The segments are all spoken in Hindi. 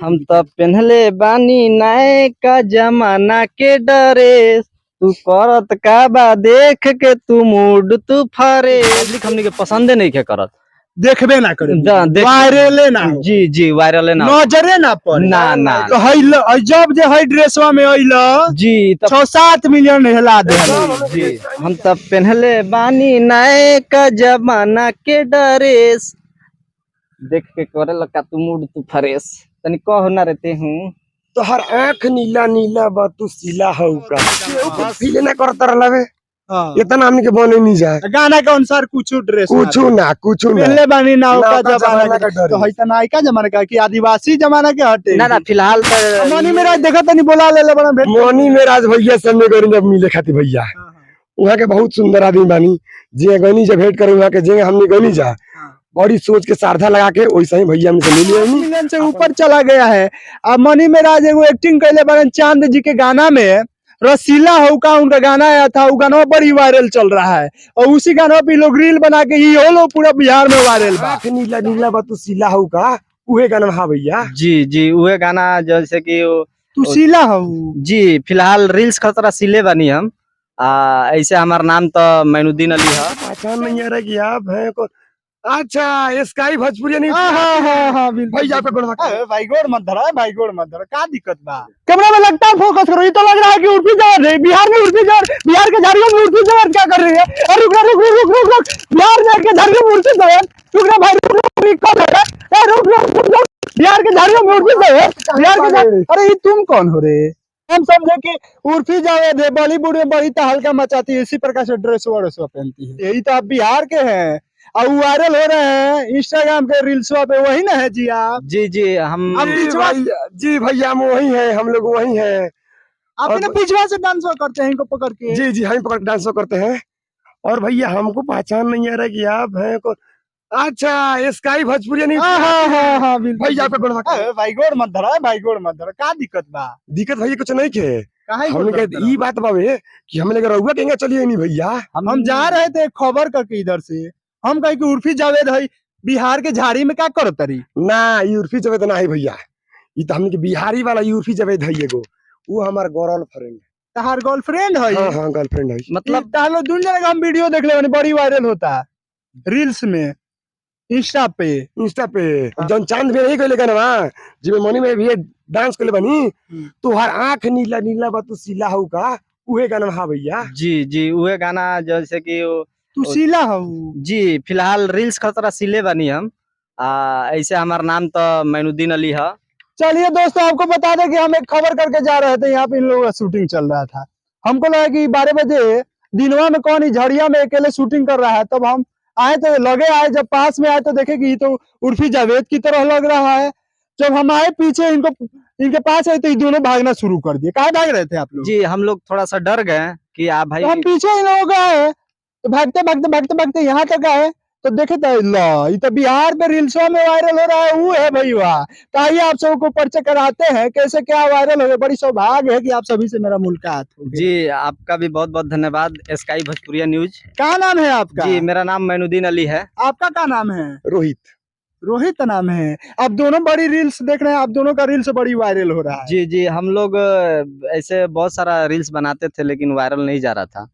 हम तो पहनले बानी नए का जमाना के ड्रेस तू करत का बा देख के तू मूड तू फरे पब्लिक हमनी के पसंदे नहीं के करत देखबे ना करे देख वायरले ना हो। जी जी वायरल है ना नजरे ना पड़े ना ना तो जब जे हई ड्रेसवा में अइल जी तब 6-7 मिलियन हिला दे जी हम तब पहनले बानी नए का जमाना के ड्रेस देख के करे लगा तू मूड तू फ्रेश तनी कहो ना रहते हूँ तो हर आँख नीला नीला बा तू सीला हऊ का फील ना करता रहलावे इतना हमनी के बने नहीं जाए गाना के अनुसार कुछ ड्रेस कुछ ना पहले बानी ना ना का का जमाना जमाना का का तो डरे। हई त नायका जमाना का कि आदिवासी जमाना के हटे ना ना फिलहाल तो मनी मेरा देखा तनी बोला ले ले बड़ा भेट मोनी में राज भैया से में करी जब मिले खाती भैया वहाँ के बहुत सुंदर आदमी बानी जे गनी जब भेंट करे वहाँ के जे हमने गनी जा बड़ी सोच के सारधा लगा के वैसे ही भैया हमसे मिली है मिलियन से ऊपर चला गया है। अब मनी मेराज एगो एक्टिंग कैले बड़न चांद जी के गाना में रसीला हो का उनका गाना आया था, वो गाना बड़ी वायरल चल रहा है और उसी गाना पे लोग रील बना के ही लोग पूरा बिहार में वायरल बा। आँख नीला नीला बा तू सीला हऊ का उहे गाना हाँ भैया जी जी वह गाना जैसे कि तू सीला हो जी फिलहाल रील्स खतरा सिले बनी हम ऐसे हमारा नाम तो मैनुद्दीन अली है पहचान नहीं आ रहा कि आप हैं को अच्छा स्काई भोजपुरी नहीं हाँ भैया पे गोड़ लगा। भाई गोड़ मत धरा भाई गोड़ मत धरा क्या दिक्कत बा कैमरा में लगता है फोकस करो ये तो लग रहा है कि उर्फी जवान है बिहार में उर्फी जवान बिहार के झाड़ियों में उर्फी जवान क्या कर रही है अरे रुक रुक रुक रुक रुक बिहार में के झाड़ियों में उर्फी जवान रुक ना भाई रुक रुक कौन है ए रुक बिहार के झाड़ियों में उर्फी जवान बिहार के अरे ये तुम कौन हो रे हम समझे कि उर्फी जावेद है बॉलीवुड में बड़ी तहलका मचाती है इसी प्रकार से ड्रेस वोरेस पहनती है यही तो आप बिहार के हैं और वायरल हो रहे हैं इंस्टाग्राम के रील्स पे वही ना है जी आप जी जी हम जी भैया हम वही हैं हम लोग वही हैं अपने पिछवा से डांस करते हैं इनको पकड़ के जी जी हम पकड़ डांस करते हैं और भैया हमको पहचान नहीं आ रहा कि आप हैं को अच्छा स्काई भोजपुरी नहीं हाँ भैया पे गोड़ लगा। भाई गोड़ मत धरा भाई गोड़ मत धरा क्या दिक्कत बा दिक्कत भैया कुछ नहीं के काहे हमने गोड़ मत के धरा? ई बात बावे कि हम लोग रहुआ केंगे चलिए नहीं भैया हम जा रहे थे खबर करके इधर से हम कहे कि उर्फी जावेद है बिहार के झाड़ी में क्या करो तरी ना यूरफी जवेद ना है भैया ये तो हमने के बिहारी वाला यूरफी जवेद है एगो वो हमार गर्ल फ्रेंड तहार गर्लफ्रेंड है हाँ हाँ गर्लफ्रेंड है मतलब तालो दुनिया का हम वीडियो देख ले बड़ी वायरल होता है रील्स में इंस्टा पे इंस्टा पे जौन चांद भी नहीं कहले गाना जिमे मनी में भी डांस कहले बनी तो हर आँख नीला नीला बा तू सीला हऊ का उहे गाना हाँ भैया जी जी वह गाना जैसे कि तू सीला हो जी फिलहाल रील्स खतरा सिले बनी हम ऐसे हमारा नाम तो मैनुद्दीन अली है चलिए दोस्तों आपको बता दें कि हम एक खबर करके जा रहे थे यहाँ पे इन लोगों का शूटिंग चल रहा था हमको लगा कि 12 बजे दिनवा में कौन झड़िया में अकेले शूटिंग कर रहा है तब हम आए तो लगे आए जब पास में आए तो देखे कि ये तो उर्फी जावेद की तरह लग रहा है जब हम आए पीछे इनके पास आए तो ये दोनों भागना शुरू कर दिए कहाँ भाग रहे थे आप लोग जी हम लोग थोड़ा सा डर गए कि आप भाई तो हम पीछे इन लोगों का आए तो भागते भागते भागते भागते यहाँ तक आए तो देखे तो ये तो बिहार में रील्सों में वायरल हो रहा है वो है भैया तो आइए आप सबको परिचय कराते हैं कैसे क्या वायरल हो गया बड़ी सौभाग्य है कि आप सभी से मेरा मुलाकात हो गया। जी आपका भी बहुत बहुत धन्यवाद स्काई भोजपुरिया न्यूज क्या नाम है आपका जी मेरा नाम मैनुद्दीन अली है आपका क्या नाम है रोहित रोहित नाम है आप दोनों बड़ी रील्स देख रहे हैं आप दोनों का रील्स बड़ी वायरल हो रहा है जी जी हम लोग ऐसे बहुत सारा रील्स बनाते थे लेकिन वायरल नहीं जा रहा था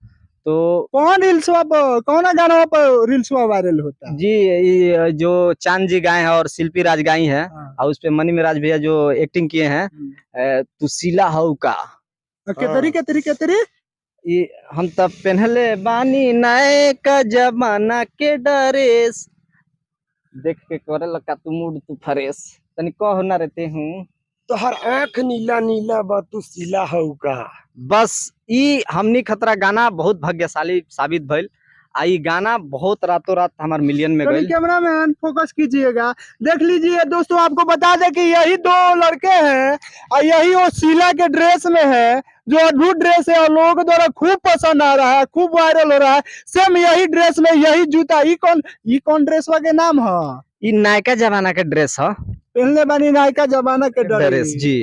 तो कौन रील्स कौन गाना पर रील्स वायरल होता है जी ये जो चांद जी गाए हैं और शिल्पी राज गाई हैं और उस पे मनी मिराज भैया जो एक्टिंग किए हैं तू सीला हऊ का केतरी ये हम तब पहनले बानी नए का जमाना के ड्रेस देख के करे लगा तू मूड तू फ्रेश तनी कहो ना रहते हूँ तो हर आँख नीला नीला बा तू सीला हऊ का बस ई हमनी खतरा गाना बहुत भाग्यशाली साबित भइल आई गाना बहुत रातों रात हमार मिलियन में गई कैमरा मैन फोकस कीजिएगा देख लीजिए दोस्तों आपको बता दें कि यही दो लड़के हैं और यही वो शीला के ड्रेस में है जो अद्भुत ड्रेस है और लोगों द्वारा खूब पसंद आ रहा है खूब वायरल हो रहा है सेम यही ड्रेस में यही जूता ये कौन ड्रेस के नाम है ई नायका जमाना के ड्रेस है पहनले बानी नायका जमाना के ड्रेस जी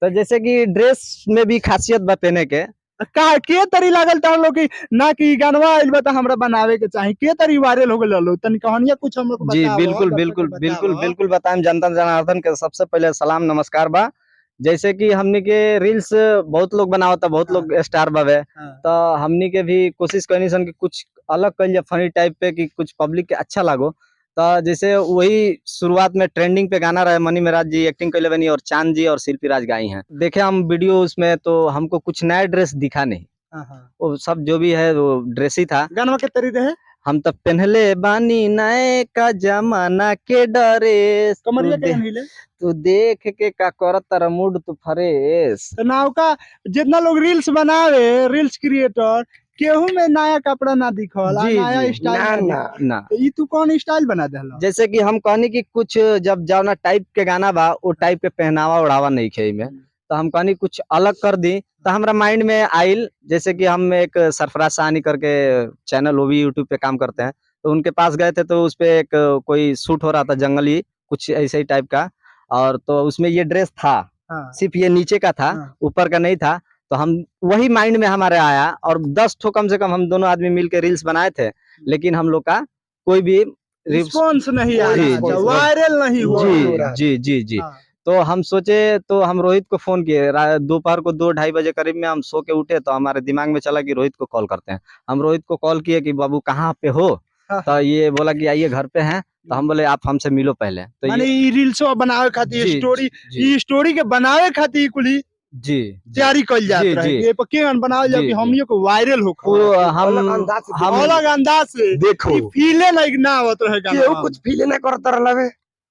तो जैसे कि ड्रेस में भी खासियत बा पहने के का के तरी लागल त हम लोग की ना कि गानवा आइल बा त हमरा बनावे के चाही के तरी वायरल हो गेल लो तनी कहानिया कुछ हम लोग को जी बताओ बिल्कुल दर्शक बिल्कुल के बिल्कुल बताओ। बिल्कुल बताएं जनता जनार्दन के सबसे पहले सलाम नमस्कार बा। जैसे कि हमनी के रील्स बहुत लोग बनावता, बहुत लोग स्टार बावे, हाँ। तो हमनी के भी कोशिश करनी सन कि कुछ अलग कर लिया फनी टाइप पे कि कुछ पब्लिक के अच्छा लागो। तो जैसे वही शुरुआत में ट्रेंडिंग पे गाना रहे, मनी मेराज जी एक्टिंग कर बनी और चांद जी और शिल्पी राज गाई हैं। देखे हम वीडियो उसमें तो हमको कुछ नया ड्रेस दिखा नहीं, हाँ। वो सब जो भी है वो ड्रेस ही था। गानवा के तरी रहे हम तो पहनले बानी नए का जमाना के ड्रेस, कमरिया के हिले तू देख के का करत तारा मूड तू फ्रेश। तो नाव का जितना लोग रील्स बनावे रील्स क्रिएटर केहू में नया कपड़ा ना दिखल जी, नया जी। स्टाइल ना ना ना दिखल। ना तो ई तू कौन स्टाइल बना देला जैसे कि हम कहनी कि कुछ जब जावना टाइप के गाना बा वो टाइप के पहनावा ओढ़ावा नहीं खे में, तो हम कहनी कुछ अलग कर दी। तो हमारा माइंड में आइल, जैसे कि हम एक सरफराज साहनी करके चैनल वो भी यूट्यूब पे काम करते हैं, तो उनके पास गए थे तो उस पे एक कोई शूट हो रहा था जंगली कुछ ऐसे ही टाइप का, और तो उसमें ये ड्रेस था, हाँ। सिर्फ ये नीचे का था, हाँ। ऊपर का नहीं था। तो हम वही माइंड में हमारे आया और 10 ठो कम से कम हम दोनों आदमी मिलके रील्स बनाए थे, लेकिन हम लोग का कोई भी रिस्पॉन्स नहीं आ जी, रहा जी। वायरल नहीं हुआ जी जी जी जी। हाँ। तो हम सोचे, तो हम रोहित को फोन किए दोपहर को 2-2:30 बजे करीब में हम सो के उठे, तो हमारे दिमाग में चला कि रोहित को कॉल करते हैं। हम रोहित को कॉल किए कि बाबू कहाँ पे हो, हाँ। तो ये बोला कि आइए घर पे हैं। तो हम बोले आप हमसे मिलो पहले। तो माने ये ई रील्स बनावे खातिर जी, स्टोरी जी। ई स्टोरी के बनावे खातिर कुली जी जी तैयारी कइल जात जी, रहे जी। ये पर के बनावल जाओ जी, कि जी। हमनियो को वायरल हो वो अलग हम अंदाज से हम अलग अंदाज से देखो ई फीले नहीं ना आवत रहे केहू गाना कुछ फील ना करत रहलवे,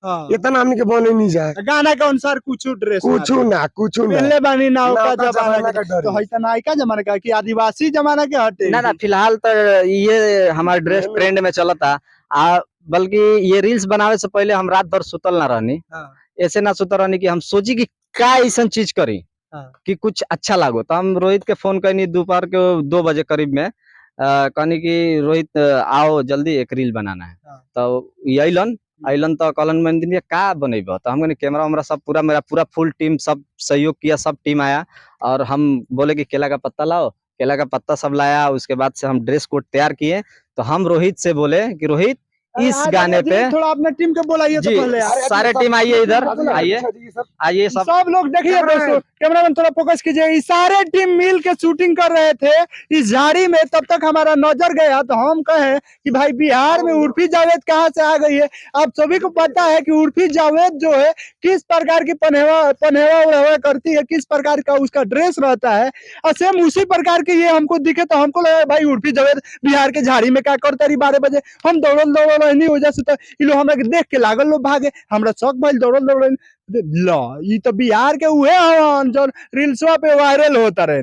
हाँ। इतना हमनी के बने नहीं जाए गाना के अनुसार कुछ ड्रेस कुछ ना पहले बानी नाव का नौका जमाना जमाना के का डर तो है। है त नायका जमाना का कि आदिवासी जमाना के हटे ना फिलहाल तो ये हमारा ड्रेस ट्रेंड में चला था। बल्कि ये रील्स बनावे से पहले हम रात भर सुतल ना रहनी, हाँ। ऐसे ना सुतल रहनी कि हम सोची कि का ऐसा चीज करी हाँ। कि कुछ अच्छा लागो। तो हम रोहित के फोन करनी दोपहर के 2 बजे करीब में, कहनी कि रोहित आओ जल्दी एक रील बनाना है। हाँ। तो ये अइलन तो कहलन मैंने दिन का बनेबो, तो हम कहनी कैमरा वैमरा सब पूरा मेरा पूरा फुल टीम सब सहयोग किया, सब टीम आया और हम बोले कि केला का पत्ता लाओ, केला का पत्ता सब लाया। उसके बाद से हम ड्रेस कोड तैयार किए। तो हम रोहित से बोले कि रोहित इस गाने पे थोड़ा अपने टीम के बुलाइए तो जी पहले यार सारे टीम आइए इधर, आइए आइए सब सब लोग देखिए दोस्तों कैमरामैन थोड़ा फोकस कीजिए ये सारे टीम मिल के शूटिंग कर रहे थे इस झाड़ी में तब तक हमारा नजर गया तो हम कहे कि भाई बिहार में उर्फी जावेद कहाँ से आ गई है। आप सभी को पता है कि उर्फी जावेद जो है किस प्रकार की पहनेवा उड़ावा करती है, किस प्रकार का उसका ड्रेस रहता है और सेम उसी प्रकार के ये हमको दिखे तो हमको लगा भाई उर्फी जावेद बिहार के झाड़ी में क्या करता रही 12 बजे हम दौड़ल नहीं वजह से तो इ लोग हमरा के देख के लागल लोग भागे हमरा शौक भइल दौड़ल ला ई तो बिहार के उहे हवन जो रील्सवा पे वायरल होता रहे।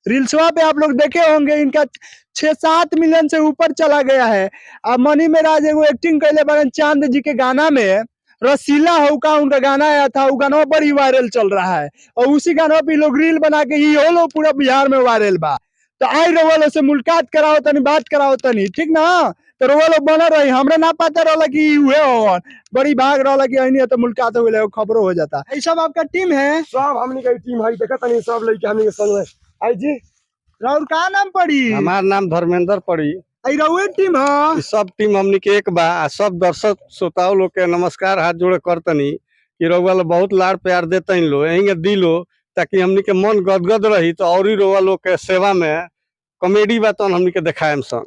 रील्सवा पे आप लोग देखे होंगे इनका 6-7 मिलियन से ऊपर चला गया है। अब मनी मेराज एगो एक्टिंग कैले बड़े चांद जी के गाना में रसीला हो का उनका गाना आया था, वो गाना बड़ी वायरल चल रहा है और उसी गाना पे लोग रील बना के ये लोग पूरा बिहार में वायरल बा। तो आई रोवल से मुलाकात कराओ तनी बात कराओ तनी ठीक ना तो रोवल बना रही हमरा ना पता रहला कि हुए हो बड़ी भाग रहला कि नहीं तो मुलाकात हो गई खबरों हो जाता। ये सब आपका टीम है सब हमनी के टीम है देखत नहीं सब लड़के हमनी के संग में आई जी राहुल का नाम पड़ी हमार नाम धर्मेंद्र पड़ी। आई रहुए टीम है सब टीम हमनी के एक बा। सब दर्शक श्रोताओं लोग के नमस्कार हाथ जोड़े करतनी कि रउआ लोग बहुत लाड़ प्यार देते लो यही दिलो ताकि हमनी के मन गदगद रही तो और रउआ लोग के सेवा में कॉमेडी बा तो हमनी के देखाएम सन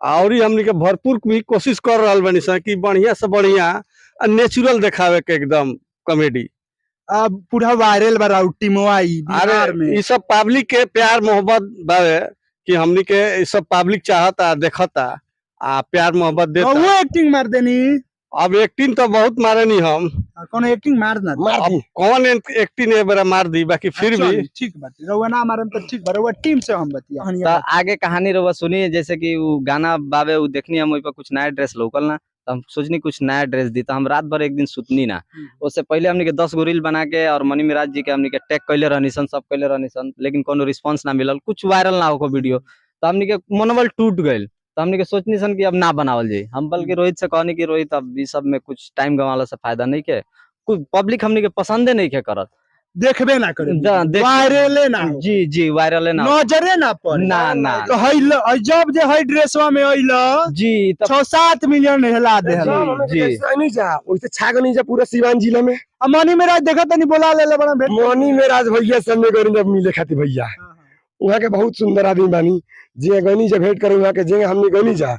और हमनी के भरपूर भी कोशिश कर रहा बनी सन कि बढ़िया से बढ़िया नेचुरल देखावे के एकदम कॉमेडी। अब पूरा वायरल बा राहुल टीमवा आई बिहार में ये सब पब्लिक के प्यार मोहब्बत बावे कि हमनी के ये सब पब्लिक चाहता देखता आ प्यार मोहब्बत देता। वो एक्टिंग मार देनी अब एक्टिंग तो बहुत मारे नहीं हम, कौन एक्टिंग मार ना मार दी कौन एक्टिंग एक बार मार दी बाकी फिर भी ठीक बात रहुआ ना मारम तो ठीक बा रहुआ टीम से हम बतिया तो आगे कहानी रहुआ सुनिए। जैसे कि वो गाना बाबे वो देखनी हम वही पर कुछ नया ड्रेस लोकल ना, तो हम सोचनी कुछ नया ड्रेस दी तो हम रात भर एक दिन सुतनी ना। उससे पहले हमने के 10 गो रील बना के और मनी मिराज जी के हमने के टैग कैले रहनी सन, सब कैले रहनी सन, लेकिन कोनो रिस्पांस ना मिलल, कुछ वायरल ना हो वीडियो। तो हमने के मनोबल टूट गइल। तो हमने के सोचनी सन कि अब ना बनावल जाई। हम बल्कि रोहित से कहनी कि रोहित अब इस सब में कुछ टाइम गंवाला से फायदा नहीं के, कुछ पब्लिक हमने के पसंदे नहीं के करत। देखबे ना करे, देख- वायरले ना हो, जी जी वायरल है ना नजरे ना पड़े ना ना तो जब जे हई ड्रेसवा में अइल जी तब 6-7 मिलियन हिला दे जी। नहीं जा वैसे छाग नहीं जा पूरा सिवान जिला में मनी मेरा देखा तनी बोला ले बड़ा भेट मनी में राज भैया समय करी जब मिले खाती भैया वहाँ के बहुत सुंदर आदमी बानी जे गनी जब भेंट करे वहाँ के जे हमने गनी जा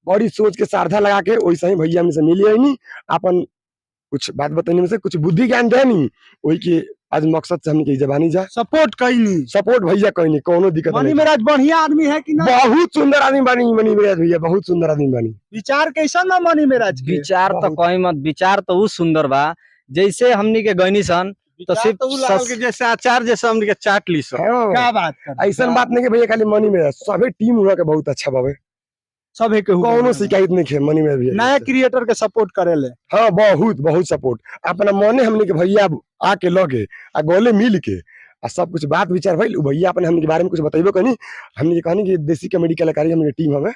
बड़ी सोच के श्रद्धा लगा के वैसे ही भैया हमसे मिली है नहीं अपन कुछ बात बताने में से कुछ बुद्धि ज्ञान दे नहीं वही के आज मकसद से हमने के जबानी जा सपोर्ट कईनी सपोर्ट भैया कहीं नहीं कोनो दिक्कत मनी नहीं मेरा बढ़िया आदमी है कि ना, बहुत सुंदर आदमी बानी मनी मेराज भैया बहुत सुंदर आदमी बानी विचार कैसा ना मनी मेरा विचार तो बहुत। कोई मत विचार तो उ सुंदर बा जैसे हमनी के गईनी सन तो सिर्फ के जैसे अचार जैसे हमने के चाट ली सब हाँ। क्या बात कर ऐसा बात नहीं कि भैया खाली मनी में सभी टीम हुआ के बहुत अच्छा बाबे सब है के कोनो शिकायत नहीं है मनी में भी नया क्रिएटर के सपोर्ट करे ले हाँ बहुत बहुत सपोर्ट अपना मने हमने के भैया आके लगे आ गोले मिल के आ सब कुछ बात विचार भइल उ भैया अपने हमने के बारे में कुछ बतेबो कनी हमने के कहनी कि देसी कॉमेडी कलाकारी हमने टीम हमें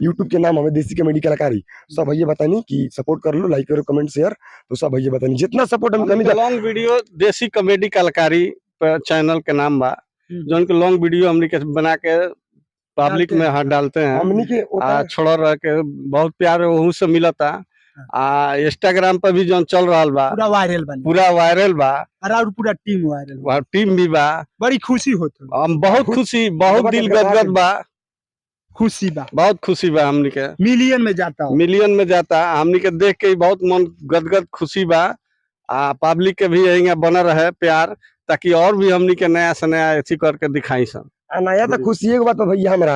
यूट्यूब के नाम हमें देसी कॉमेडी कलाकारी सब भैया बतानी कि सपोर्ट कर लो लाइक करो कमेंट शेयर तो सब भैया बतानी जितना सपोर्ट हम कनी लॉन्ग वीडियो देसी कॉमेडी कलाकारी चैनल के नाम बा जो उनके लॉन्ग वीडियो हमने के बना के पब्लिक में हाथ डालते हैं हमनी के आ छोड़ रह के बहुत प्यार वहू से मिलता आ इंस्टाग्राम पर भी जो चल रहा बा पूरा वायरल बन पूरा वायरल बा और पूरा टीम वायरल वहाँ टीम भी बा बड़ी खुशी होत हम बहुत खुशी बहुत दिल गदगद बा खुशी बा बहुत खुशी बा हमनी के मिलियन में जाता हो मिलियन में जाता हमनी के देख के ही बहुत मन गदगद खुशी बा आ पब्लिक के भी यही बना रहे प्यार ताकि और भी हमनी के नया से नया ऐसी करके दिखाई सन नया तो खुशी के बात भैया हमरा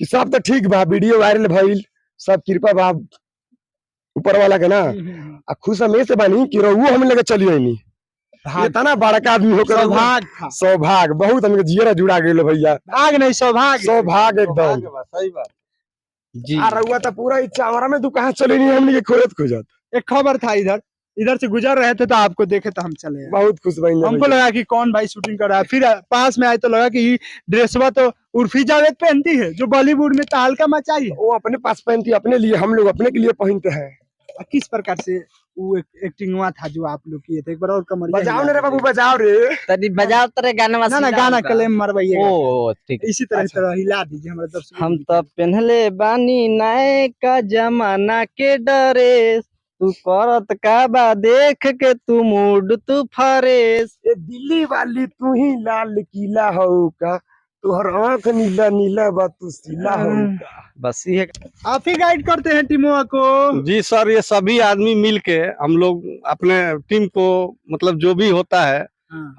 कि सब तो ठीक बा वीडियो वायरल भइल सब कृपा बा ऊपर वाला के ना आ खुश हमें से बानी कि रहुओ हम लेके चली आईनी इतना बड़का आदमी होकर सौभाग्य था सौभाग्य बहुत हमके जियरा जुड़ा गेलो भैया भाग नहीं सौभाग्य सौभाग्य एकदम सही बात जी आ रहुआ तो पूरा इच्छा हमारा में तू कहाँ चले नहीं हमने के खोजत एक खबर था इधर से गुजर रहे थे तो आपको देखे तो हम चले आए। बहुत खुश बन हमको लगा कि कौन भाई शूटिंग कर रहा है, फिर पास में आए तो लगा कि ड्रेसवा तो उर्फी जावेद पहनती है जो बॉलीवुड में तहलका मचाई है। वो अपने पास पहनती है अपने लिए हम लोग अपने के लिए पहनते हैं और किस प्रकार से वो एक्टिंग हुआ था जो आप लोग किए थे, एक बार और कमरिया बजाओ ना रे बाबू बजाओ रे तनी बजाओ तेरे गाना ना गाना क्लेम मरवाइए ओ ठीक इसी तरह हिला दीजिए हमारे दर्शकों हम तो पहनले बानी नए का जमाना के ड्रेस तू करत का बा देख के तू मूड तू फरेस ये दिल्ली वाली तू ही लाल किला हो का तुहर आंख नीला नीला बा तू सीला हो का बस ये आप ही गाइड करते हैं टीमों को। जी सर ये सभी आदमी मिल के हम लोग अपने टीम को मतलब जो भी होता है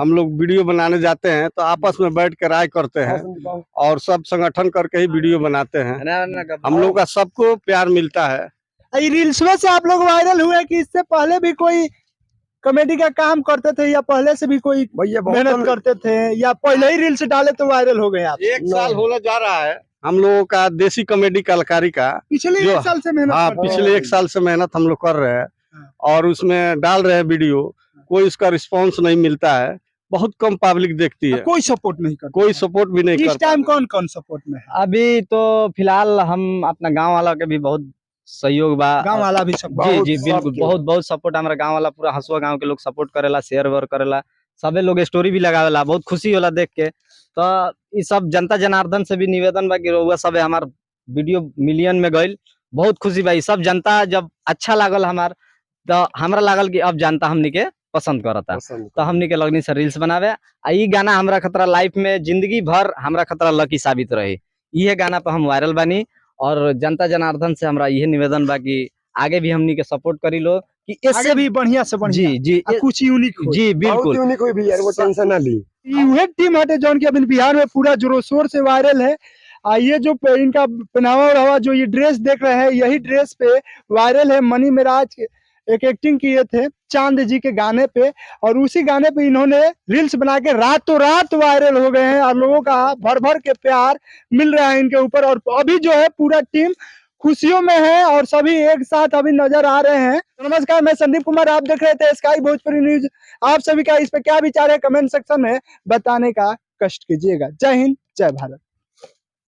हम लोग वीडियो बनाने जाते हैं तो आपस में बैठ कर राय करते हैं और सब संगठन करके ही वीडियो बनाते हैं हम लोग का सबको प्यार मिलता है। ये रील्स में से आप लोग वायरल हुए कि इससे पहले भी कोई कॉमेडी का काम करते थे या पहले से भी कोई भैया मेहनत करते थे या पहले ही रील्स डाले तो वायरल हो गए आप? एक साल होने जा रहा है हम लोगों का देसी कॉमेडी कलाकारी का पिछले जो- एक साल से मेहनत हाँ कर रहे हैं। पिछले एक साल से मेहनत हम लोग कर रहे हैं और उसमें डाल रहे हैं वीडियो, कोई उसका रिस्पांस नहीं मिलता है, बहुत कम पब्लिक देखती है, कोई सपोर्ट नहीं करता, कोई सपोर्ट भी नहीं इस करता। टाइम कौन कौन सपोर्ट में है? अभी तो फिलहाल हम अपना गांव वाला के भी बहुत सहयोग बा गांव वाला भी सपोर्ट जी बहुत जी बिल्कुल सबके। बहुत बहुत सपोर्ट हमारा गांव वाला पूरा हसुआ गांव के लोग सपोर्ट करेला शेयर वेयर करेला सबे लोग स्टोरी भी लगावेला बहुत खुशी होला देख के। तो ये सब जनता जनार्दन से भी निवेदन बा कि रउआ सब हमार वीडियो मिलियन में गइल बहुत खुशी बा। सब जनता जब अच्छा लागल हमार तो हमरा लागल कि अब जनता हमनी के पसंद करता तो हमनी के लगनी से रील्स बनावे आ ई गाना हमरा खतरा लाइफ में जिंदगी भर हमरा खतरा लकी साबित रही। ये गाना पे हम वायरल बानी और जनता जनार्दन से हमरा यही निवेदन बा कि आगे भी हमनी के सपोर्ट करी लो कि आगे इससे भी बढ़िया से बढ़िया जी जी कुछ यूनिक हो। जी बहुत बिल्कुल यूनिक हुई भैया वो टेंशन ना ली। ये टीम हटे जौन की अभी बिहार में पूरा जोरों शोर से वायरल है। ये जो इनका पहनावा ओढ़ावा जो ये ड्रेस देख रहे हैं यही ड्रेस पे वायरल है। मनी मेराज एक एक्टिंग किए थे चांद जी के गाने पे और उसी गाने पे इन्होंने रील्स बना के रातों रात वायरल हो गए हैं और लोगों का भर भर के प्यार मिल रहा है इनके ऊपर। और अभी जो है पूरा टीम खुशियों में है और सभी एक साथ अभी नजर आ रहे हैं। नमस्कार, मैं संदीप कुमार, आप देख रहे थे स्काई भोजपुरी न्यूज। आप सभी का इस पे क्या विचार है कमेंट सेक्शन में बताने का कष्ट कीजिएगा। जय हिंद, जय भारत।